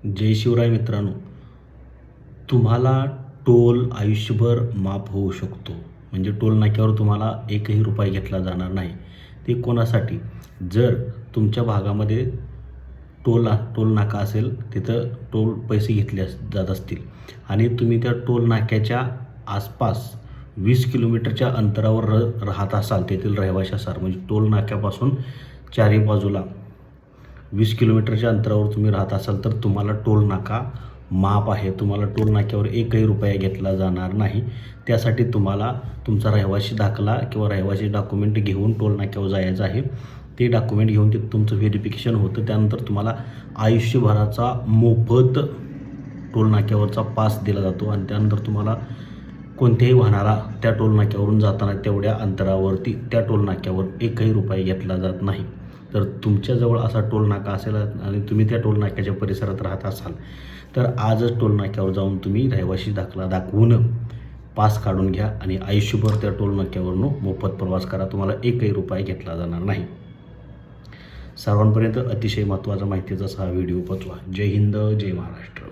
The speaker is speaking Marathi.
जय शिवराय मित्रांनो. तुम्हाला टोल आयुष्यभर माफ होऊ शकतो. म्हणजे टोल नाक्यावर तुम्हाला एकही रुपया घेतला जाणार नाही. ते कोणासाठी? जर तुमच्या भागामध्ये टोल नाका असेल, तिथं टोल पैसे घेतले जात असतील आणि तुम्ही त्या टोल नाक्याच्या आसपास 20 किलोमीटरच्या अंतरावर राहत असाल, तेथील रहिवासी असाल, म्हणजे टोल नाक्यापासून चारी बाजूला 20 किलोमीटरच्या अंतरावर तुम्ही राहत असाल तर तुम्हाला टोल नाका माफ आहे. तुम्हाला टोल नाक्यावर एकही रुपया घेतला जाणार नाही. त्यासाठी तुम्हाला तुमचा रहिवासी दाखला किंवा रहिवासी डॉक्युमेंट घेऊन टोल नाक्यावर जायचं आहे. ते डॉक्युमेंट घेऊन ते तुमचं व्हेरिफिकेशन होतं. त्यानंतर तुम्हाला आयुष्यभराचा मोफत टोल नाक्यावरचा पास दिला जातो आणि त्यानंतर तुम्हाला कोणत्याही वाहनाला त्या टोल नाक्यावरून जाताना तेवढ्या अंतरावरती त्या टोल नाक्यावर एकही रुपया घेतला जात नाही. तर तुमच्याजवळ असा टोल नाका असेल आणि तुम्ही त्या टोल नाक्याच्या परिसरात राहत असाल तर आजच टोल नाक्यावर जाऊन तुम्ही रहिवासी दाखला दाखवून पास काढून घ्या आणि आयुष्यभर त्या टोल नाक्यावरून मोफत प्रवास करा. तुम्हाला एकही रुपया घेतला जाणार नाही. सर्वांपर्यंत अतिशय महत्त्वाचा माहितीचा हा व्हिडिओ पोहोचवा. जय हिंद, जय महाराष्ट्र.